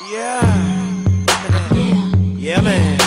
Yeah. Yeah, man.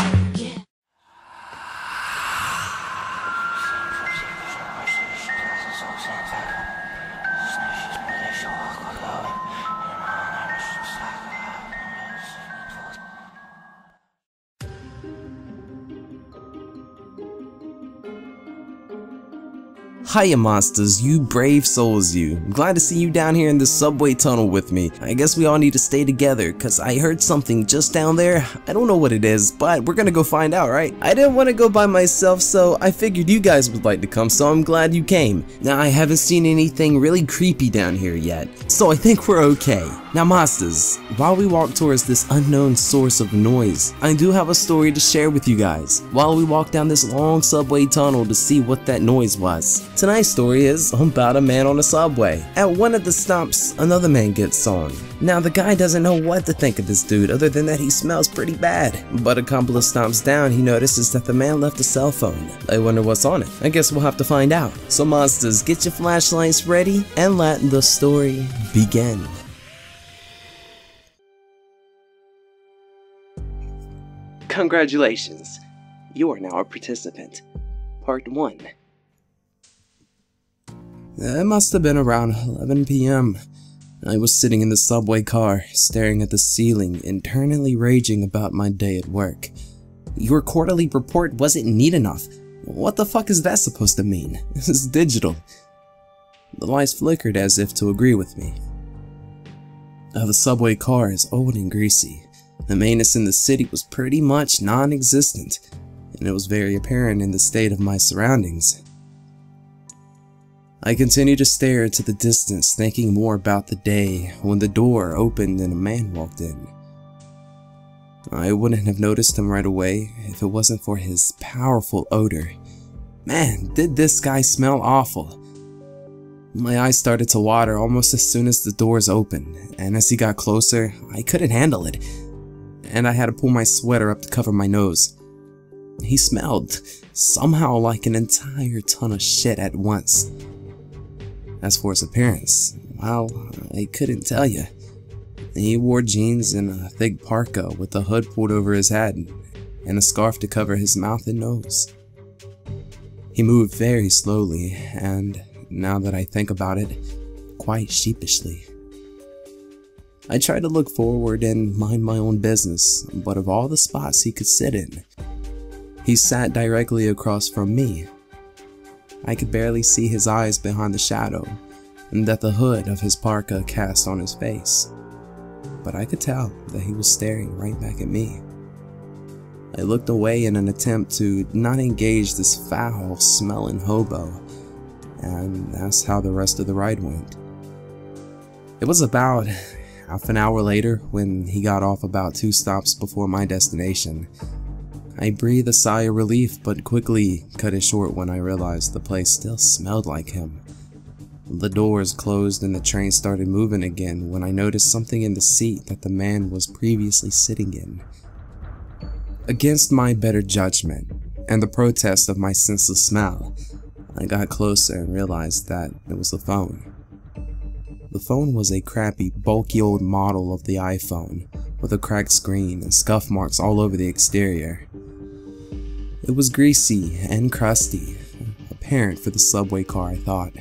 Hiya Monstaz, you brave souls you. I'm glad to see you down here in the subway tunnel with me. I guess we all need to stay together, cause I heard something just down there. I don't know what it is, but we're gonna go find out, right? I didn't want to go by myself, so I figured you guys would like to come, so I'm glad you came. Now, I haven't seen anything really creepy down here yet, so I think we're okay. Now Monstaz, while we walk towards this unknown source of noise, I do have a story to share with you guys, while we walk down this long subway tunnel to see what that noise was. Tonight's story is about a man on a subway. At one of the stops, another man gets on. Now the guy doesn't know what to think of this dude other than that he smells pretty bad. But a couple of stops down, he notices that the man left a cell phone. I wonder what's on it. I guess we'll have to find out. So Monstaz, get your flashlights ready and let the story begin. Congratulations, you are now a participant. Part 1. It must have been around 11 p.m. I was sitting in the subway car, staring at the ceiling, internally raging about my day at work. Your quarterly report wasn't neat enough. What the fuck is that supposed to mean? It's digital. The lights flickered as if to agree with me. The subway car is old and greasy. The maintenance in the city was pretty much non-existent, and it was very apparent in the state of my surroundings. I continued to stare into the distance, thinking more about the day, when the door opened and a man walked in. I wouldn't have noticed him right away if it wasn't for his powerful odor. Man, did this guy smell awful. My eyes started to water almost as soon as the doors opened, and as he got closer, I couldn't handle it, and I had to pull my sweater up to cover my nose. He smelled somehow like an entire ton of shit at once. As for his appearance, well, I couldn't tell you. He wore jeans and a thick parka with the hood pulled over his head and a scarf to cover his mouth and nose. He moved very slowly and, now that I think about it, quite sheepishly. I tried to look forward and mind my own business, but of all the spots he could sit in, he sat directly across from me. I could barely see his eyes behind the shadow that the hood of his parka cast on his face, but I could tell that he was staring right back at me. I looked away in an attempt to not engage this foul-smelling hobo, and that's how the rest of the ride went. It was about half an hour later, when he got off about 2 stops before my destination, I breathed a sigh of relief, but quickly cut it short when I realized the place still smelled like him. The doors closed and the train started moving again when I noticed something in the seat that the man was previously sitting in. Against my better judgment and the protest of my sense of smell, I got closer and realized that it was a phone. The phone was a crappy, bulky old model of the iPhone, with a cracked screen and scuff marks all over the exterior. It was greasy and crusty, apparent for the subway car, I thought.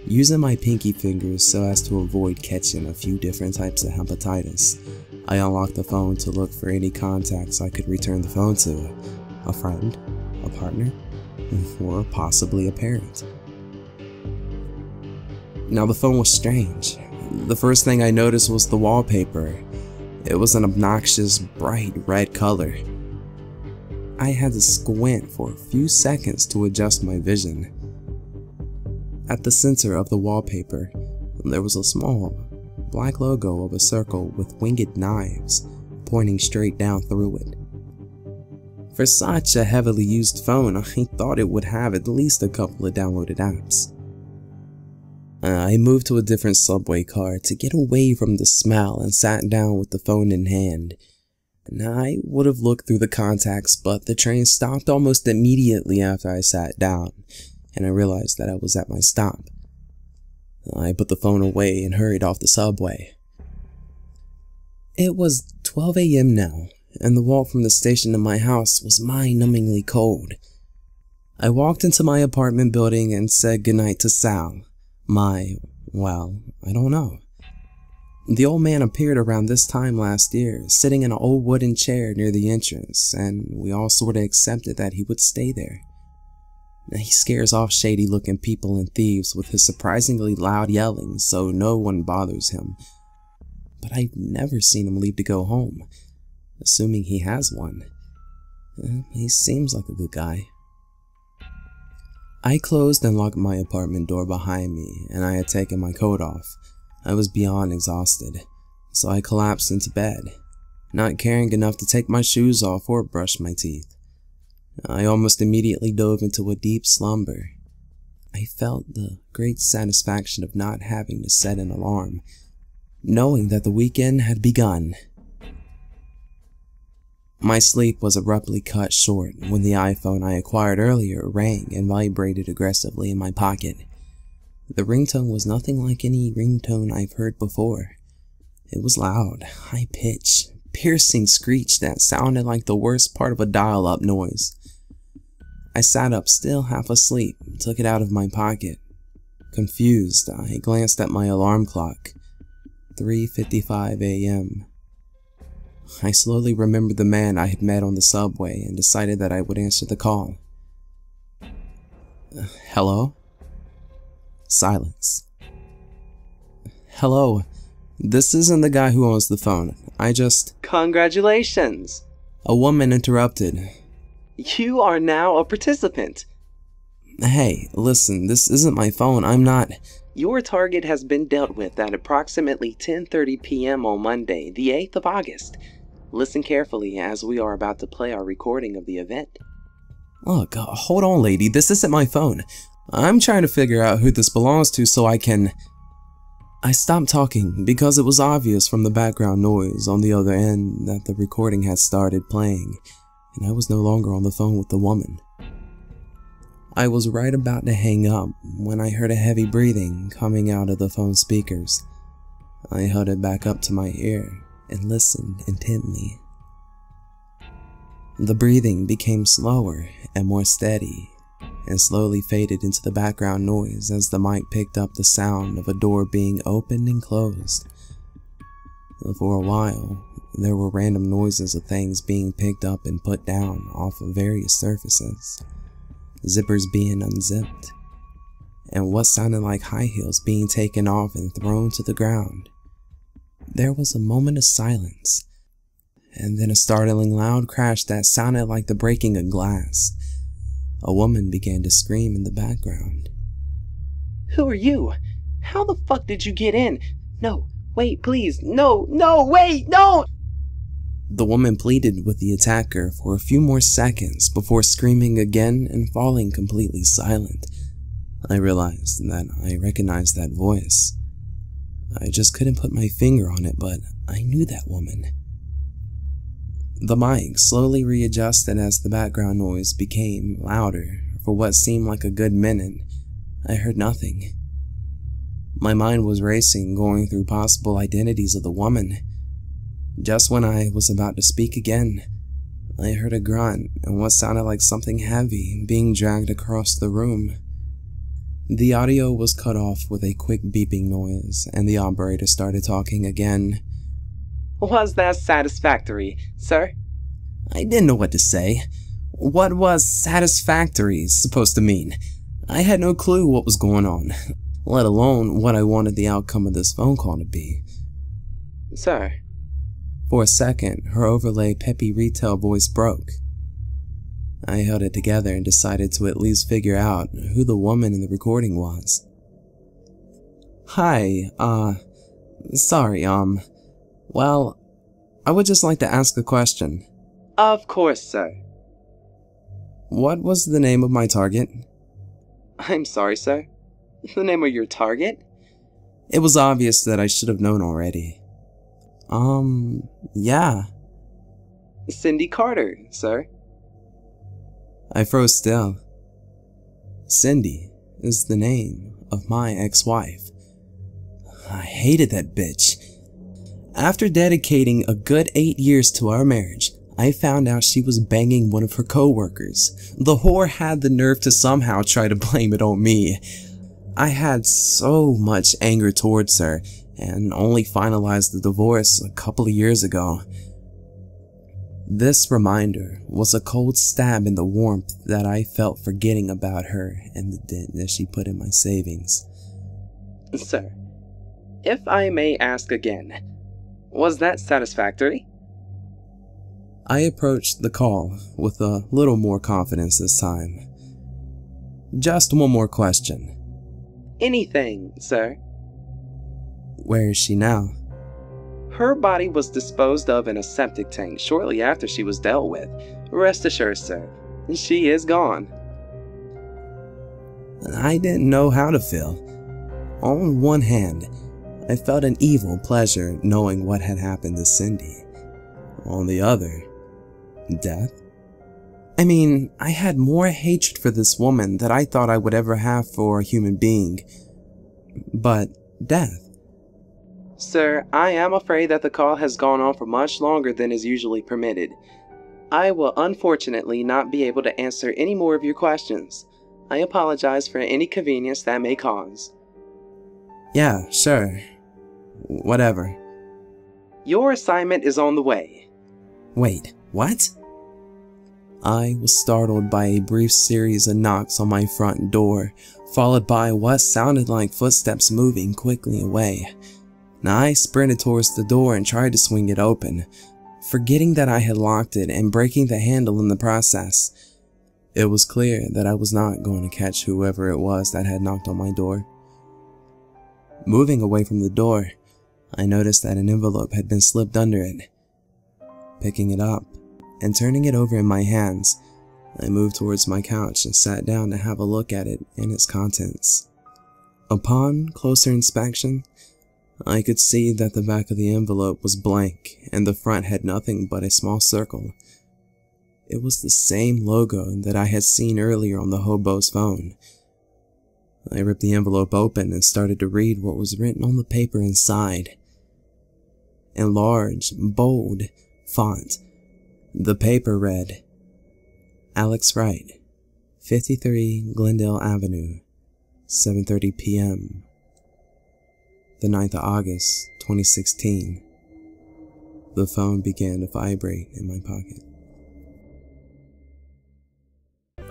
Using my pinky fingers so as to avoid catching a few different types of hepatitis, I unlocked the phone to look for any contacts I could return the phone to. A friend, a partner, or possibly a parent. Now the phone was strange. The first thing I noticed was the wallpaper. It was an obnoxious, bright red color. I had to squint for a few seconds to adjust my vision. At the center of the wallpaper, there was a small, black logo of a circle with winged knives pointing straight down through it. For such a heavily used phone, I thought it would have at least a couple of downloaded apps. I moved to a different subway car to get away from the smell and sat down with the phone in hand. I would have looked through the contacts, but the train stopped almost immediately after I sat down, and I realized that I was at my stop. I put the phone away and hurried off the subway. It was 12 a.m. now, and the walk from the station to my house was mind-numbingly cold. I walked into my apartment building and said goodnight to Sal. Well, I don't know. The old man appeared around this time last year, sitting in an old wooden chair near the entrance, and we all sorta accepted that he would stay there. He scares off shady-looking people and thieves with his surprisingly loud yelling, so no one bothers him. But I've never seen him leave to go home, assuming he has one. He seems like a good guy. I closed and locked my apartment door behind me, and I had taken my coat off. I was beyond exhausted, so I collapsed into bed, not caring enough to take my shoes off or brush my teeth. I almost immediately dove into a deep slumber. I felt the great satisfaction of not having to set an alarm, knowing that the weekend had begun. My sleep was abruptly cut short when the iPhone I acquired earlier rang and vibrated aggressively in my pocket. The ringtone was nothing like any ringtone I've heard before. It was loud, high-pitched, piercing screech that sounded like the worst part of a dial-up noise. I sat up, still half asleep, took it out of my pocket. Confused, I glanced at my alarm clock. 3:55 a.m. I slowly remembered the man I had met on the subway and decided that I would answer the call. Hello? Silence. Hello, this isn't the guy who owns the phone. Congratulations! A woman interrupted. You are now a participant. Hey, listen, this isn't my phone, I'm not... Your target has been dealt with at approximately 10:30 p.m. on Monday, the 8th of August. Listen carefully as we are about to play our recording of the event. Look, hold on lady, this isn't my phone. I'm trying to figure out who this belongs to so I can... I stopped talking because it was obvious from the background noise on the other end that the recording had started playing, and I was no longer on the phone with the woman. I was right about to hang up when I heard a heavy breathing coming out of the phone speakers. I held it back up to my ear and listened intently. The breathing became slower and more steady, and slowly faded into the background noise as the mic picked up the sound of a door being opened and closed. For a while, there were random noises of things being picked up and put down off of various surfaces, zippers being unzipped, and what sounded like high heels being taken off and thrown to the ground. There was a moment of silence, and then a startling loud crash that sounded like the breaking of glass. A woman began to scream in the background. Who are you? How the fuck did you get in? No, wait, please, no, wait, no! The woman pleaded with the attacker for a few more seconds before screaming again and falling completely silent. I realized that I recognized that voice. I just couldn't put my finger on it, but I knew that woman. The mic slowly readjusted as the background noise became louder. For what seemed like a good minute, I heard nothing. My mind was racing, going through possible identities of the woman. Just when I was about to speak again, I heard a grunt and what sounded like something heavy being dragged across the room. The audio was cut off with a quick beeping noise, and the operator started talking again. Was that satisfactory, sir? I didn't know what to say. What was satisfactory supposed to mean? I had no clue what was going on, let alone what I wanted the outcome of this phone call to be. Sir. For a second, her overlay peppy retail voice broke. I held it together and decided to at least figure out who the woman in the recording was. Hi, sorry, well, I would just like to ask a question. Of course, sir. What was the name of my target? I'm sorry, sir. The name of your target? It was obvious that I should have known already. Yeah. Cindy Carter, sir. I froze still. Cindy is the name of my ex-wife. I hated that bitch. After dedicating a good 8 years to our marriage, I found out she was banging one of her co-workers. The whore had the nerve to somehow try to blame it on me. I had so much anger towards her and only finalized the divorce a couple of years ago. This reminder was a cold stab in the warmth that I felt forgetting about her and the dent that she put in my savings. Sir, if I may ask again, was that satisfactory? I approached the call with a little more confidence this time. Just one more question. Anything, sir. Where is she now? Her body was disposed of in a septic tank shortly after she was dealt with. Rest assured, sir, she is gone. I didn't know how to feel. On one hand, I felt an evil pleasure knowing what had happened to Cindy. On the other, death? I mean, I had more hatred for this woman than I thought I would ever have for a human being. But death? Sir, I am afraid that the call has gone on for much longer than is usually permitted. I will unfortunately not be able to answer any more of your questions. I apologize for any inconvenience that may cause. Yeah, sure. Whatever. Your assignment is on the way. Wait, what? I was startled by a brief series of knocks on my front door, followed by what sounded like footsteps moving quickly away. Now I sprinted towards the door and tried to swing it open, forgetting that I had locked it and breaking the handle in the process. It was clear that I was not going to catch whoever it was that had knocked on my door. Moving away from the door, I noticed that an envelope had been slipped under it. Picking it up and turning it over in my hands, I moved towards my couch and sat down to have a look at it and its contents. Upon closer inspection, I could see that the back of the envelope was blank and the front had nothing but a small circle. It was the same logo that I had seen earlier on the hobo's phone. I ripped the envelope open and started to read what was written on the paper inside. In large, bold font, the paper read, Alex Wright, 53 Glendale Avenue, 7:30 p.m. The 9th of August, 2016. The phone began to vibrate in my pocket.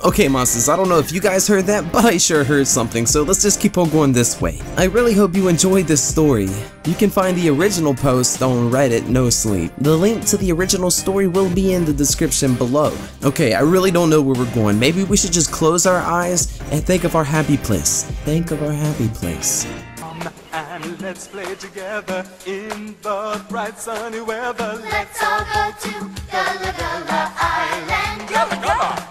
Okay, monsters, I don't know if you guys heard that, but I sure heard something, so let's just keep on going this way. I really hope you enjoyed this story. You can find the original post on Reddit, No Sleep. The link to the original story will be in the description below. Okay, I really don't know where we're going. Maybe we should just close our eyes and think of our happy place. Think of our happy place. And let's play together in the bright sunny weather. Let's all go to Gullah Gullah Island. Gullah Gullah!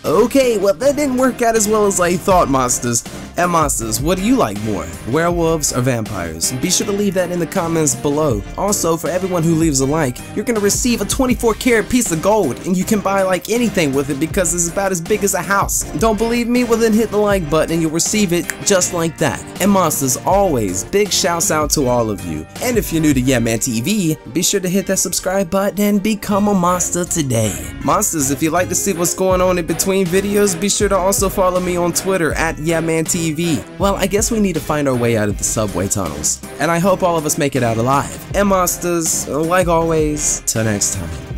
Okay, well that didn't work out as well as I thought, monsters. And monsters, what do you like more, werewolves or vampires? Be sure to leave that in the comments below. Also, for everyone who leaves a like, you're gonna receive a 24-karat piece of gold, and you can buy like anything with it because it's about as big as a house. Don't believe me? Well then hit the like button and you'll receive it just like that. And monsters, always, big shouts out to all of you. And if you're new to Yeah Man TV, be sure to hit that subscribe button and become a monster today. Monsters, if you'd like to see what's going on in between videos, be sure to also follow me on Twitter at YeahManTV. Well, I guess we need to find our way out of the subway tunnels, and I hope all of us make it out alive. And monsters, like always, till next time.